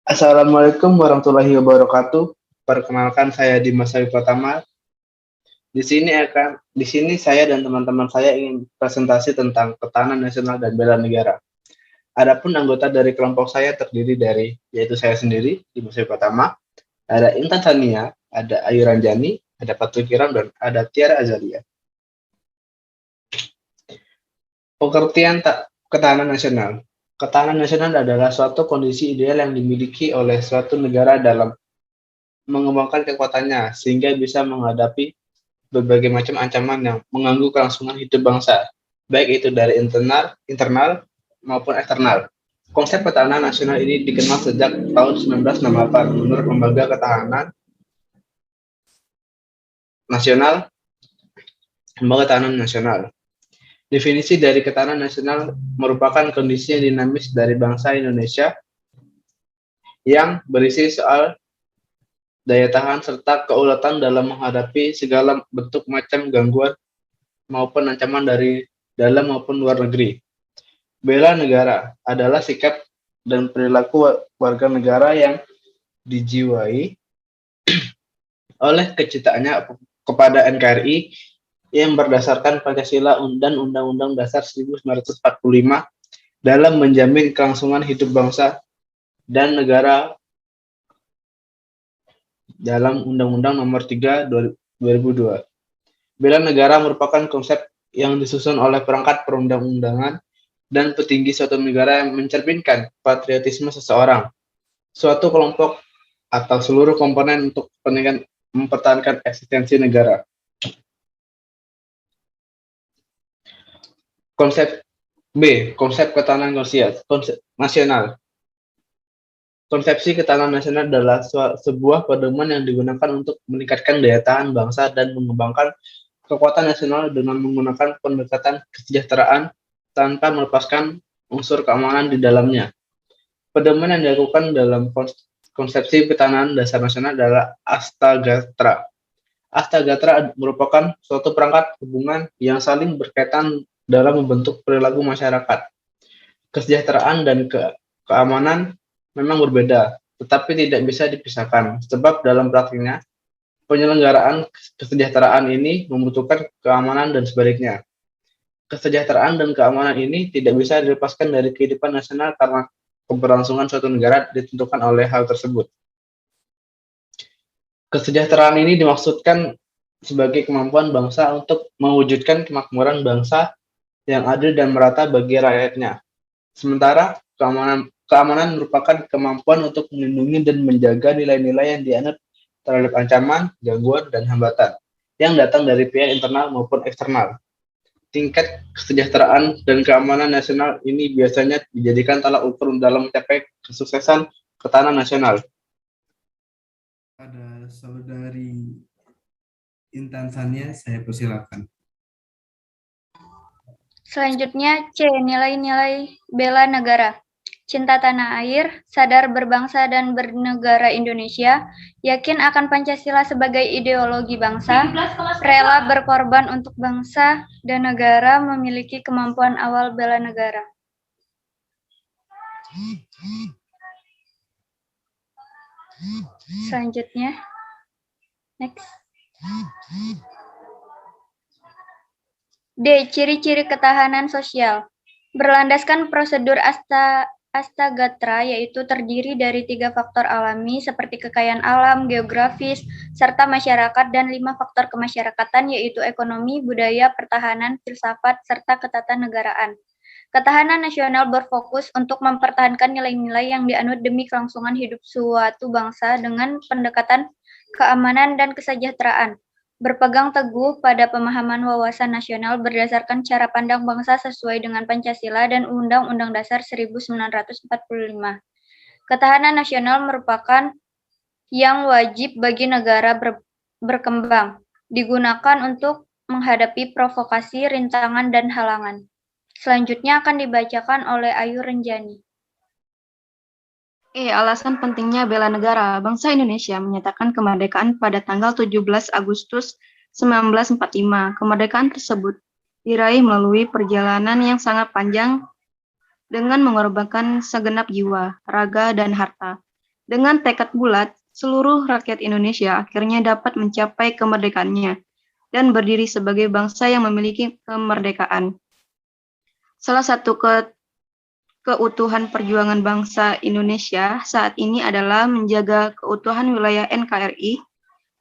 Assalamualaikum warahmatullahi wabarakatuh. Perkenalkan saya Dimas Ayu Pratama. Di sini saya dan teman-teman saya ingin presentasi tentang ketahanan nasional dan bela negara. Adapun anggota dari kelompok saya terdiri dari yaitu saya sendiri Dimas Ayu Pratama, ada Intan Sania, ada Ayu Ranjani, ada Fatul Kiram dan ada Tiara Azalia. Pengertian ketahanan nasional. Ketahanan nasional adalah suatu kondisi ideal yang dimiliki oleh suatu negara dalam mengembangkan kekuatannya sehingga bisa menghadapi berbagai macam ancaman yang mengganggu kelangsungan hidup bangsa, baik itu dari internal maupun eksternal. Konsep ketahanan nasional ini dikenal sejak tahun 1968 menurut Lembaga Ketahanan Nasional. Definisi dari ketahanan nasional merupakan kondisi yang dinamis dari bangsa Indonesia yang berisi soal daya tahan serta keulatan dalam menghadapi segala bentuk macam gangguan maupun ancaman dari dalam maupun luar negeri. Bela negara adalah sikap dan perilaku warga negara yang dijiwai oleh kecintaannya kepada NKRI yang berdasarkan Pancasila dan Undang-Undang Dasar 1945 dalam menjamin kelangsungan hidup bangsa dan negara dalam Undang-Undang Nomor 3 2002. Bela negara merupakan konsep yang disusun oleh perangkat perundang-undangan dan petinggi suatu negara yang mencerminkan patriotisme seseorang, suatu kelompok atau seluruh komponen untuk kepentingan mempertahankan eksistensi negara. Konsep ketahanan nasional. Konsepsi ketahanan nasional adalah sebuah pedoman yang digunakan untuk meningkatkan daya tahan bangsa dan mengembangkan kekuatan nasional dengan menggunakan pendekatan kesejahteraan tanpa melepaskan unsur keamanan di dalamnya. Pedoman yang dilakukan dalam konsepsi ketahanan dasar nasional adalah Astagatra. Astagatra merupakan suatu perangkat hubungan yang saling berkaitan dalam membentuk perilaku masyarakat. Kesejahteraan dan keamanan memang berbeda, tetapi tidak bisa dipisahkan, sebab dalam praktiknya, penyelenggaraan kesejahteraan ini membutuhkan keamanan dan sebaliknya. Kesejahteraan dan keamanan ini tidak bisa dilepaskan dari kehidupan nasional karena keberlangsungan suatu negara ditentukan oleh hal tersebut. Kesejahteraan ini dimaksudkan sebagai kemampuan bangsa untuk mewujudkan kemakmuran bangsa yang adil dan merata bagi rakyatnya. Sementara keamanan merupakan kemampuan untuk melindungi dan menjaga nilai-nilai yang dianut terhadap ancaman, gangguan, dan hambatan yang datang dari pihak internal maupun eksternal. Tingkat kesejahteraan dan keamanan nasional ini biasanya dijadikan tolak ukur dalam mencapai kesuksesan ketahanan nasional. Pada saudari Intan Sania, saya persilakan. Selanjutnya, C. Nilai-nilai bela negara. Cinta tanah air, sadar berbangsa dan bernegara Indonesia, yakin akan Pancasila sebagai ideologi bangsa, rela berkorban untuk bangsa dan negara, memiliki kemampuan awal bela negara. Selanjutnya, next. D. Ciri-ciri ketahanan sosial. Berlandaskan prosedur Astagatra, yaitu terdiri dari 3 faktor alami seperti kekayaan alam, geografis, serta masyarakat, dan 5 faktor kemasyarakatan yaitu ekonomi, budaya, pertahanan, filsafat, serta ketatanegaraan. Ketahanan nasional berfokus untuk mempertahankan nilai-nilai yang dianut demi kelangsungan hidup suatu bangsa dengan pendekatan keamanan dan kesejahteraan. Berpegang teguh pada pemahaman wawasan nasional berdasarkan cara pandang bangsa sesuai dengan Pancasila dan Undang-Undang Dasar 1945. Ketahanan nasional merupakan yang wajib bagi negara berkembang, digunakan untuk menghadapi provokasi, rintangan, dan halangan. Selanjutnya akan dibacakan oleh Ayu Renjani. Alasan pentingnya bela negara. Bangsa Indonesia menyatakan kemerdekaan pada tanggal 17 Agustus 1945. Kemerdekaan tersebut diraih melalui perjalanan yang sangat panjang dengan mengorbankan segenap jiwa, raga, dan harta. Dengan tekad bulat, seluruh rakyat Indonesia akhirnya dapat mencapai kemerdekaannya dan berdiri sebagai bangsa yang memiliki kemerdekaan. Salah satu keutuhan perjuangan bangsa Indonesia saat ini adalah menjaga keutuhan wilayah NKRI.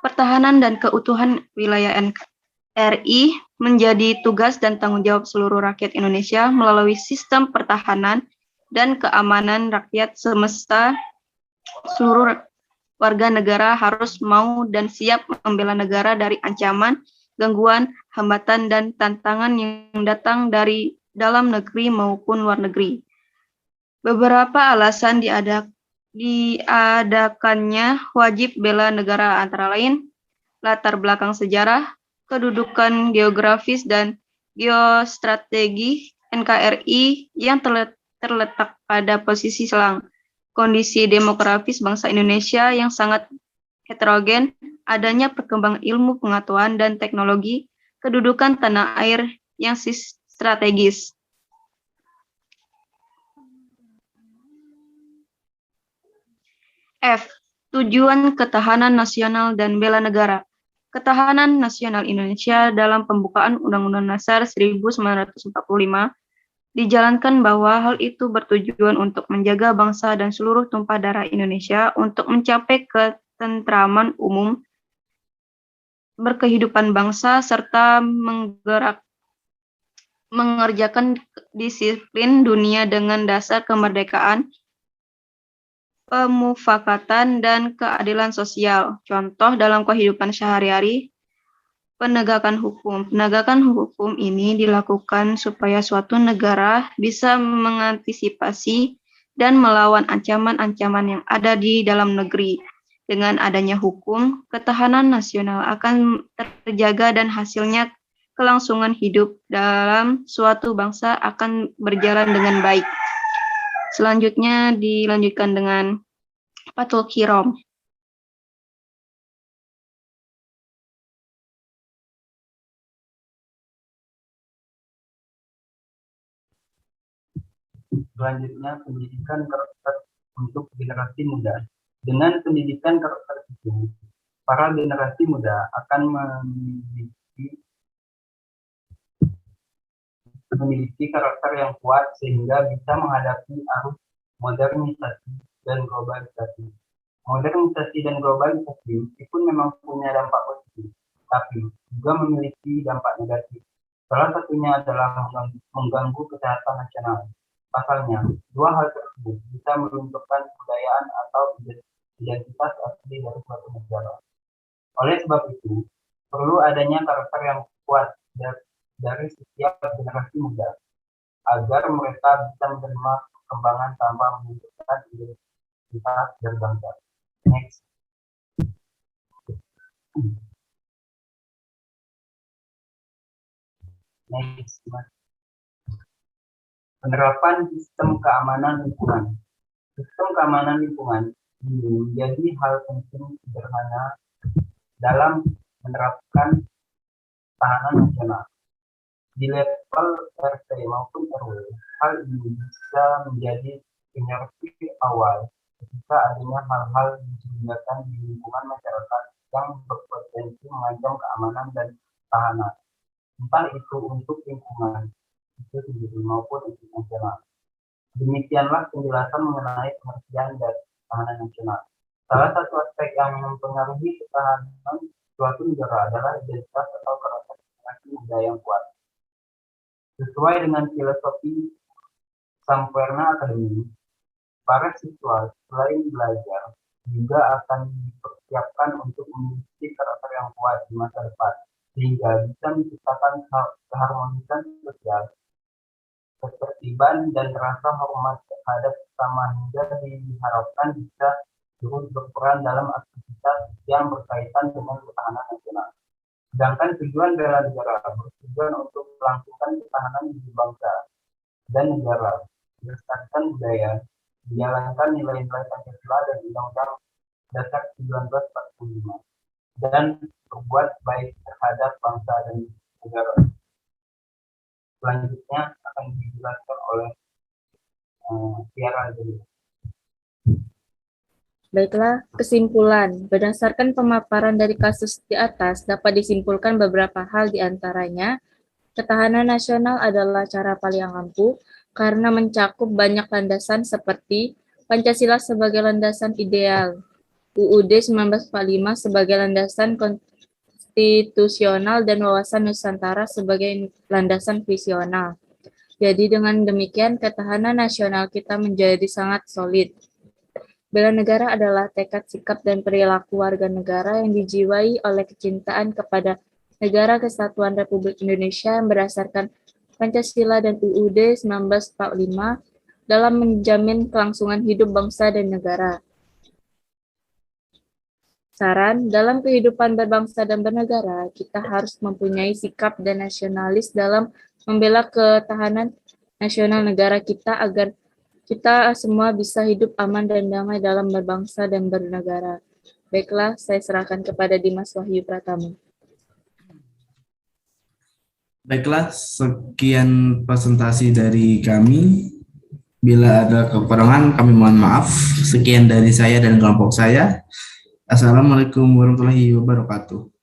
Pertahanan dan keutuhan wilayah NKRI menjadi tugas dan tanggung jawab seluruh rakyat Indonesia melalui sistem pertahanan dan keamanan rakyat semesta. Seluruh warga negara harus mau dan siap membela negara dari ancaman, gangguan, hambatan, dan tantangan yang datang dari dalam negeri maupun luar negeri. Beberapa alasan diadakannya wajib bela negara antara lain latar belakang sejarah, kedudukan geografis dan geostrategi NKRI yang terletak pada posisi selang, kondisi demografis bangsa Indonesia yang sangat heterogen, adanya perkembangan ilmu pengetahuan dan teknologi, kedudukan tanah air yang strategis. F. Tujuan ketahanan nasional dan bela negara. Ketahanan nasional Indonesia dalam pembukaan Undang-Undang Dasar 1945 dijalankan bahwa hal itu bertujuan untuk menjaga bangsa dan seluruh tumpah darah Indonesia untuk mencapai ketentraman umum, berkehidupan bangsa, serta mengerjakan disiplin dunia dengan dasar kemerdekaan, pemufakatan, dan keadilan sosial. Contoh dalam kehidupan sehari-hari, penegakan hukum. Penegakan hukum ini dilakukan supaya suatu negara bisa mengantisipasi dan melawan ancaman-ancaman yang ada di dalam negeri. Dengan adanya hukum, ketahanan nasional akan terjaga dan hasilnya kelangsungan hidup dalam suatu bangsa akan berjalan dengan baik. Selanjutnya dilanjutkan dengan Fathul Qiram. Selanjutnya, pendidikan karakter untuk generasi muda. Dengan pendidikan karakter itu, para generasi muda akan memiliki karakter yang kuat sehingga bisa menghadapi arus modernisasi dan globalisasi. Modernisasi dan globalisasi meskipun memang punya dampak positif, tapi juga memiliki dampak negatif. Salah satunya adalah mengganggu kesehatan nasional. Pasalnya, dua hal tersebut bisa meruntuhkan kebudayaan atau identitas asli dari suatu negara. Oleh sebab itu, perlu adanya karakter yang kuat dari setiap generasi muda, agar mereka bisa menerima perkembangan tanpa menunjukkan identitas dan bangsa. Next. Next. Penerapan sistem keamanan lingkungan. Sistem keamanan lingkungan ini menjadi hal penting sederhana dalam menerapkan tahanan nasional. Di level RT maupun RW, hal ini bisa menjadi penyerti awal ketika adanya hal-hal mencurigakan di lingkungan masyarakat yang berpotensi mengancam keamanan dan tahanan, entah itu untuk lingkungan itu sendiri maupun untuk nasional. Demikianlah penjelasan mengenai pengertian dan tahanan nasional. Salah satu aspek yang mempengaruhi ketahanan suatu negara adalah identitas atau karakter muda yang kuat. Sesuai dengan filosofi Sampuerna Academy, para siswa selain belajar juga akan dipersiapkan untuk memiliki karakter yang kuat di masa depan, sehingga bisa menciptakan keharmonisan sosial, ketertiban, dan rasa hormat terhadap sesama hingga diharapkan bisa turut berperan dalam aktivitas yang berkaitan dengan ketahanan nasional. Sedangkan tujuan bela negara bertujuan untuk melangsungkan ketahanan diri bangsa dan negara, melestarikan budaya, menjalankan nilai-nilai Pancasila dan Undang-Undang Dasar 1945, dan berbuat baik terhadap bangsa dan negara. Selanjutnya akan dijelaskan oleh Tiara. Baiklah, kesimpulan. Berdasarkan pemaparan dari kasus di atas, dapat disimpulkan beberapa hal di antaranya. Ketahanan nasional adalah cara paling ampuh karena mencakup banyak landasan seperti Pancasila sebagai landasan ideal, UUD 1945 sebagai landasan konstitusional, dan wawasan Nusantara sebagai landasan visional. Jadi dengan demikian ketahanan nasional kita menjadi sangat solid. Bela negara adalah tekad, sikap, dan perilaku warga negara yang dijiwai oleh kecintaan kepada Negara Kesatuan Republik Indonesia yang berdasarkan Pancasila dan UUD 1945 dalam menjamin kelangsungan hidup bangsa dan negara. Saran, dalam kehidupan berbangsa dan bernegara, kita harus mempunyai sikap dan nasionalis dalam membela ketahanan nasional negara kita agar kita semua bisa hidup aman dan damai dalam berbangsa dan bernegara. Baiklah, saya serahkan kepada Dimas Wahyu Pratama. Baiklah, sekian presentasi dari kami. Bila ada kekurangan, kami mohon maaf. Sekian dari saya dan kelompok saya. Assalamualaikum warahmatullahi wabarakatuh.